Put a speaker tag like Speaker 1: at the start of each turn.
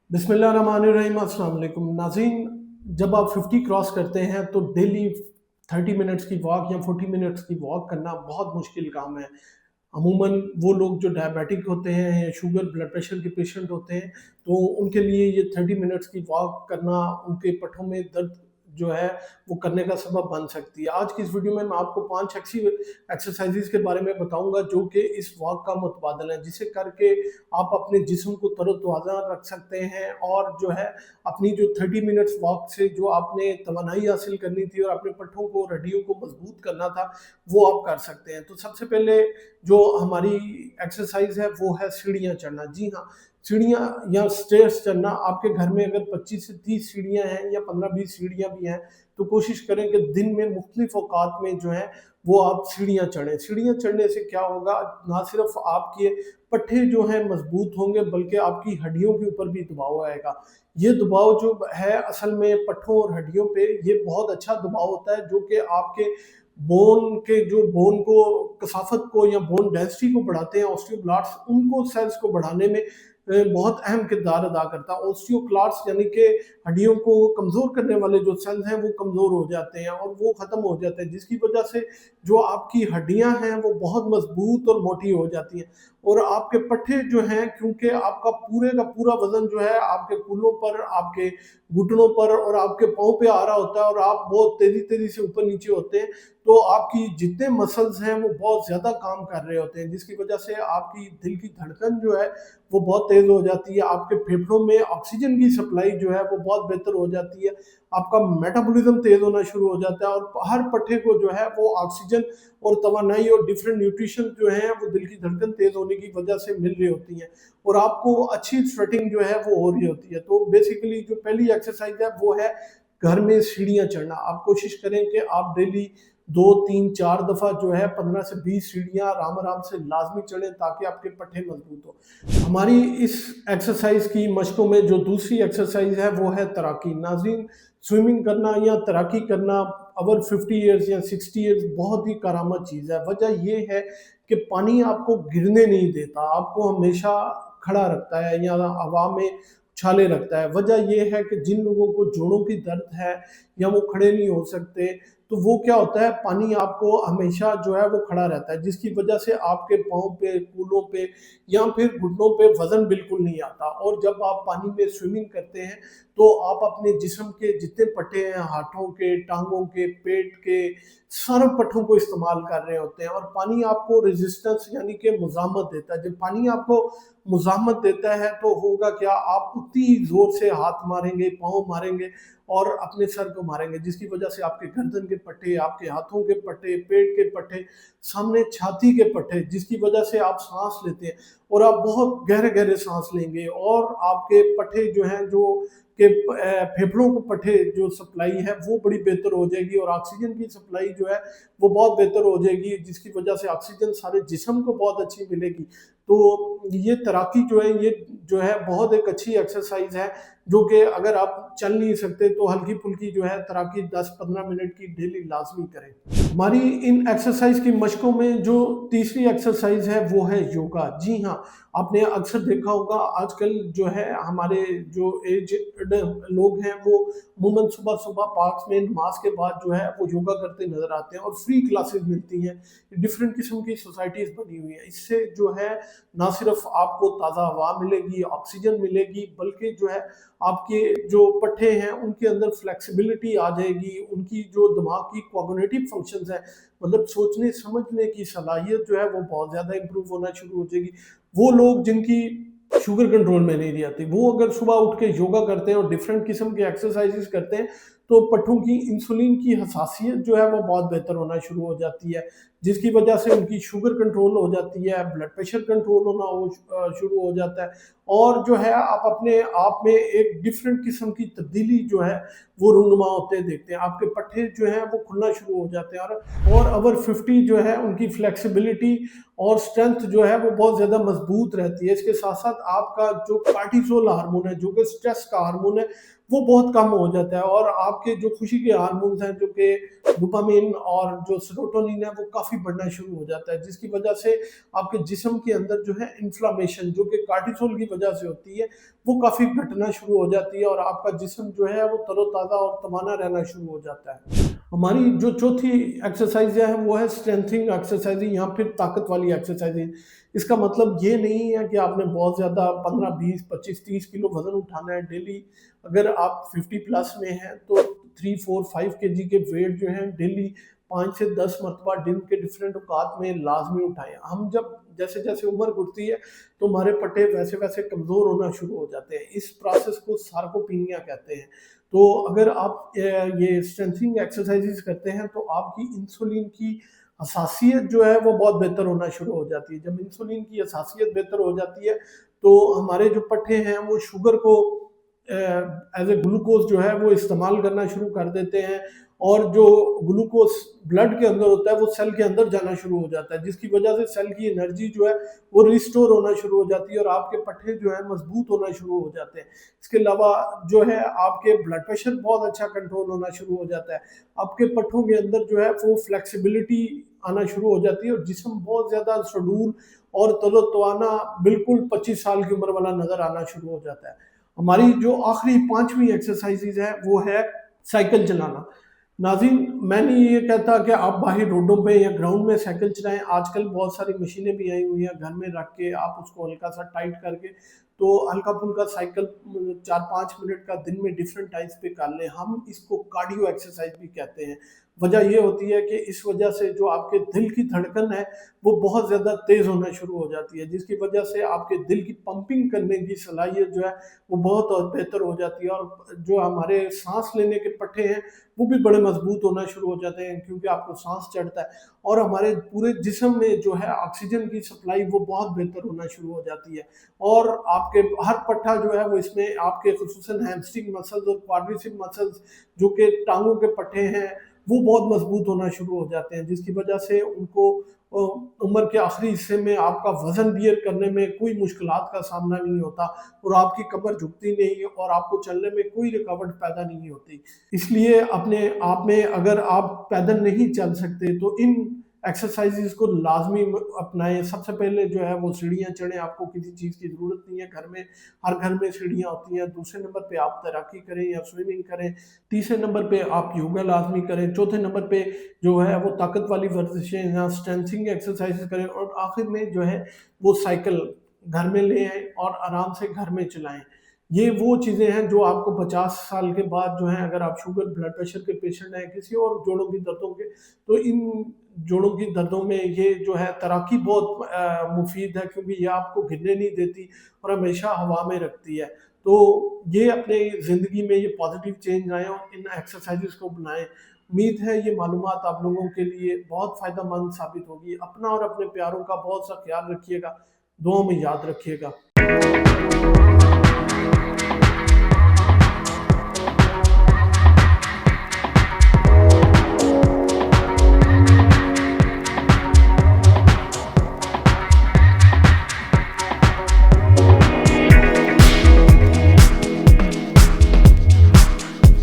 Speaker 1: बिस्मिल्लाहिर्रहमानिर्रहीम, अस्सलाम वालेकुम नाज़रीन। जब आप 50 क्रॉस करते हैं तो डेली 30 मिनट्स की वॉक या 40 मिनट्स की वॉक करना बहुत मुश्किल काम है। अमूमन वो लोग जो डायबिटिक होते हैं या शुगर ब्लड प्रेशर के पेशेंट होते हैं, तो उनके लिए ये 30 मिनट्स की वॉक करना उनके पट्टों में दर्द जो है वो करने का सबब बन सकती है। आज की इस वीडियो में मैं आपको 5 ऐसी एक्सरसाइजेज़ के बारे में बताऊँगा जो कि इस वॉक का मुतबादल है, जिसे करके आप अपने जिस्म को तरोताज़ा रख सकते हैं और जो है अपनी जो 30 मिनट्स वॉक से जो आपने तवानाई हासिल करनी थी और अपने पट्ठों को, हड्डियों को मजबूत करना था, वो आप कर सकते हैं। तो सबसे पहले जो हमारी एक्सरसाइज है वो है सीढ़ियाँ चढ़ना। जी हाँ, सीढ़ियाँ या स्टेयर्स चढ़ना। आपके घर में अगर 25 से 30 सीढ़ियाँ हैं या 15-20 सीढ़ियाँ भी हैं, तो कोशिश करें कि दिन में मुख्तलिफ औकात में जो है वो आप सीढ़ियाँ चढ़ें। सीढ़ियाँ चढ़ने से क्या होगा, ना सिर्फ आपके पट्टे जो हैं मजबूत होंगे बल्कि आपकी हड्डियों के ऊपर भी दबाव आएगा। ये दबाव जो है असल में पट्टों और हड्डियों पे ये बहुत अच्छा दबाव होता है जो कि आपके बोन के जो बोन को कसाफत को या बोन डेंसिटी को बढ़ाते हैं, ऑस्टियोब्लास्ट उनको सेल्स को बढ़ाने में बहुत अहम किरदार अदा करता है। ऑस्टियोक्लास्ट यानी कि हड्डियों को कमज़ोर करने वाले जो सेल्स हैं वो कमज़ोर हो जाते हैं और वो ख़त्म हो जाते हैं, जिसकी वजह से जो आपकी हड्डियां हैं वो बहुत मजबूत और मोटी हो जाती हैं। और आपके पट्टे जो हैं, क्योंकि आपका पूरे का पूरा वजन जो है आपके कूल्हों पर, आपके घुटनों पर और आपके पाँव पे आ रहा होता है और आप बहुत तेजी तेजी से ऊपर नीचे होते हैं, तो आपकी जितने मसल्स हैं वो बहुत ज़्यादा काम कर रहे होते हैं, जिसकी वजह से आपकी दिल की धड़कन जो है वो बहुत तेज़ हो जाती है। आपके फेफड़ों में ऑक्सीजन की सप्लाई जो है वो बहुत बेहतर हो जाती है। आपका मेटाबॉलिज्म तेज़ होना शुरू हो जाता है और हर पट्टे को जो है वो ऑक्सीजन और तवानाई और डिफरेंट न्यूट्रिशन जो है वो दिल की धड़कन तेज़ होने की वजह से मिल रही होती हैं और आपको अच्छी स्वेटिंग जो है वो हो रही होती है। तो बेसिकली जो पहली एक्सरसाइज है वो है घर में सीढ़ियाँ चढ़ना। आप कोशिश करें कि आप डेली 2, 3, 4 दफ़ा जो है 15 से 20 सीढ़ियाँ आराम-आराम से लाज़मी चढ़ें ताकि आपके पट्टे मजबूत हों। हमारी इस एक्सरसाइज की मशकों में जो दूसरी एक्सरसाइज है वो है तैराकी। नाज़रीन, स्विमिंग करना या तैराकी करना ओवर 50 ईयर्स या 60 ईयर्स बहुत ही करामत चीज़ है। वजह ये है कि पानी आपको गिरने नहीं देता, आपको हमेशा खड़ा रखता है या हवा में उछाले रखता है। वजह ये है कि जिन लोगों को जोड़ों की दर्द है या वो खड़े नहीं हो सकते, तो वो क्या होता है, पानी आपको हमेशा जो है वो खड़ा रहता है, जिसकी वजह से आपके पाँव पे, कूल्हों पे या फिर घुटनों पे वज़न बिल्कुल नहीं आता। और जब आप पानी में स्विमिंग करते हैं, तो आप अपने जिस्म के जितने पट्टे हैं, हाथों के, टाँगों के, पेट के, सारे पट्टों को इस्तेमाल कर रहे होते हैं और पानी आपको रेजिस्टेंस यानी कि मुज़ाहमत देता है। जब पानी आपको मुज़ाहमत देता है तो होगा क्या, आप उतनी ही ज़ोर से हाथ मारेंगे, पाँव मारेंगे और अपने सर को मारेंगे, जिसकी वजह से आपके गर्दन के पट्टे, आपके हाथों के पट्टे, पेट के पट्टे, सामने छाती के पट्टे, जिसकी वजह से आप साँस लेते हैं और आप बहुत गहरे-गहरे साँस लेंगे और आपके पट्टे जो हैं जो के फेफड़ों को पट्टे जो सप्लाई है वो बड़ी बेहतर हो जाएगी और ऑक्सीजन की सप्लाई जो है वो बहुत बेहतर हो जाएगी, जिसकी वजह से ऑक्सीजन सारे जिस्म को बहुत अच्छी मिलेगी। तो ये तैराकी जो है ये जो है बहुत एक अच्छी एक्सरसाइज है, जो कि अगर आप चल नहीं सकते तो हल्की-फुल्की जो है तैराकी 10-15 मिनट की डेली लाज़मी करें। हमारी इन एक्सरसाइज की मशकों में जो तीसरी एक्सरसाइज है वो है योगा। जी हाँ, आपने अक्सर देखा होगा आजकल जो है हमारे जो एज्ड लोग हैं वो अमूमन सुबह-सुबह पार्क्स में नमाज के बाद जो है वो योगा करते नज़र आते हैं और फ्री क्लासेस मिलती हैं। डिफरेंट किस्म की सोसाइटीज़ बनी हुई हैं। इससे जो है ना सिर्फ आपको ताज़ा हवा मिलेगी, ऑक्सीजन मिलेगी, बल्कि जो है आपके जो पट्टे हैं उनके अंदर फ्लेक्सिबिलिटी आ जाएगी, उनकी जो दिमाग की कॉग्निटिव फंक्शंस हैं, मतलब सोचने समझने की सलाहियत जो है वो बहुत ज़्यादा इम्प्रूव होना शुरू हो जाएगी। वो लोग जिनकी शुगर कंट्रोल में नहीं आती, वो अगर सुबह उठ के योगा करते हैं और डिफरेंट किस्म के एक्सरसाइजेस करते हैं, तो पट्टों की इंसुलिन की हसासियत जो है वो बहुत बेहतर होना शुरू हो जाती है, जिसकी वजह से उनकी शुगर कंट्रोल हो जाती है, ब्लड प्रेशर कंट्रोल होना शुरू हो जाता है और जो है आप अपने आप में एक डिफरेंट किस्म की तब्दीली जो है वो रूनुमा होते देखते हैं। आपके पट्टे जो हैं वो खुलना शुरू हो जाते हैं और ओवर 50 जो है उनकी फ्लेक्सिबिलिटी और स्ट्रेंथ जो है वो बहुत ज़्यादा मजबूत रहती है। इसके साथ-साथ आपका जो कार्टिसोल हार्मोन है, जो कि स्ट्रेस का हार्मोन है, वो बहुत कम हो जाता है और आपके जो खुशी के हार्मोन्स हैं, जो कि डोपामाइन और जो सेरोटोनिन है, वो काफ़ी काफ़ी बढ़ना शुरू हो जाता है, जिसकी वजह से आपके जिस्म के अंदर जो है इन्फ्लामेशन जो कि कार्टिसोल की वजह से होती है, वो काफ़ी घटना शुरू हो जाती है और आपका जिस्म जो है वो तरोताज़ा और तवाना रहना शुरू हो जाता है। हमारी जो चौथी एक्सरसाइज है वो है स्ट्रेंथिंग एक्सरसाइज या फिर ताकत वाली एक्सरसाइज। इसका मतलब ये नहीं है कि आपने बहुत ज़्यादा 15, 20, 25, 30 किलो वज़न उठाना है डेली। अगर आप 50 प्लस में हैं तो 3, 4, 5 केजी के वेट जो हैं डेली 5 से 10 मरतबा दिन के डिफरेंट औकात में लाजमी उठाएं। हम जब जैसे जैसे उम्र बढ़ती है तो हमारे पट्टे वैसे वैसे कमज़ोर होना शुरू हो जाते हैं। इस प्रोसेस को सार्कोपीनिया कहते हैं। तो अगर आप ये स्ट्रेंथिंग एक्सरसाइजेज करते हैं तो आपकी इंसुलिन की हसासियत जो है वो बहुत बेहतर होना शुरू हो जाती है। जब इंसुलिन की हसासियत बेहतर हो जाती है तो हमारे जो पट्टे हैं वो शुगर को एज ए ग्लूकोज जो है वो इस्तेमाल करना शुरू कर देते हैं और जो ग्लूकोज ब्लड के अंदर होता है वो सेल के अंदर जाना शुरू हो जाता है, जिसकी वजह से सेल की एनर्जी जो है वो रिस्टोर होना शुरू हो जाती है और आपके पट्टे जो है मजबूत होना शुरू हो जाते हैं। इसके अलावा जो है आपके ब्लड प्रेशर बहुत अच्छा कंट्रोल होना शुरू हो जाता है। आपके पट्टों के अंदर जो है वो फ्लेक्सिबिलिटी आना शुरू हो जाती है और जिस्म बहुत ज़्यादा सुडौल और तरोताज़ा बिल्कुल 25 साल की उम्र वाला नज़र आना शुरू हो जाता है। हमारी जो आखिरी 5वीं एक्सरसाइजेज है वो है साइकिल चलाना। नाज़रीन, मैं नहीं ये कहता कि आप बाहर रोडों पे या ग्राउंड में साइकिल चलाएं। आजकल बहुत सारी मशीनें भी आई हुई हैं, घर में रख के आप उसको हल्का सा टाइट करके तो हल्का फुल्का साइकिल 4-5 मिनट का दिन में डिफरेंट टाइम्स पे कर लें। हम इसको कार्डियो एक्सरसाइज भी कहते हैं। वजह ये होती है कि इस वजह से जो आपके दिल की धड़कन है वो बहुत ज़्यादा तेज़ होना शुरू हो जाती है, जिसकी वजह से आपके दिल की पंपिंग करने की सलाहियत जो है वो बहुत और बेहतर हो जाती है और जो हमारे सांस लेने के पट्टे हैं वो भी बड़े मजबूत होना शुरू हो जाते हैं क्योंकि आपको सांस चढ़ता है और हमारे पूरे जिस्म में जो है ऑक्सीजन की सप्लाई वो बहुत बेहतर होना शुरू हो जाती है और आपके हर पट्टा जो है वो इसमें आपके खुसूसन हैमस्ट्रिंग मसल्स और क्वाड्रिसेप मसल्स जो कि टांगों के पट्टे हैं वो बहुत मजबूत होना शुरू हो जाते हैं, जिसकी वजह से उनको उम्र के आखिरी हिस्से में आपका वजन बियर करने में कोई मुश्किलात का सामना नहीं होता और आपकी कमर झुकती नहीं और आपको चलने में कोई रुकावट पैदा नहीं होती। इसलिए अपने आप में अगर आप पैदल नहीं चल सकते तो इन एक्सरसाइजेज को लाजमी अपनाएं। सबसे पहले जो है वो सीढ़ियाँ चढ़ें, आपको किसी चीज़ की ज़रूरत नहीं है, घर में हर घर में सीढ़ियाँ होती हैं। दूसरे नंबर पे आप तैराकी करें या स्विमिंग करें। तीसरे नंबर पे आप योगा लाजमी करें। चौथे नंबर पे जो है वो ताकत वाली वर्जिशें या स्ट्रेंथिंग एक्सरसाइज करें और आखिर में जो है वो साइकिल घर में ले आएँ और आराम से घर में चलाएँ। ये वो चीज़ें हैं जो आपको 50 साल के बाद जो है अगर आप शुगर ब्लड प्रेशर के पेशेंट हैं, किसी और जोड़ों की दर्दों के, तो इन जोड़ों की दर्दों में ये जो है तैराकी बहुत मुफीद है क्योंकि ये आपको गिरने नहीं देती और हमेशा हवा में रखती है। तो ये अपने ज़िंदगी में ये पॉजिटिव चेंज लाएँ और इन एक्सरसाइजेज़ को अपनाएँ। उम्मीद है ये मालूमात आप लोगों के लिए बहुत फ़ायदेमंद साबित होगी। अपना और अपने प्यारों का बहुत सा ख्याल रखिएगा। दुआ में याद रखिएगा।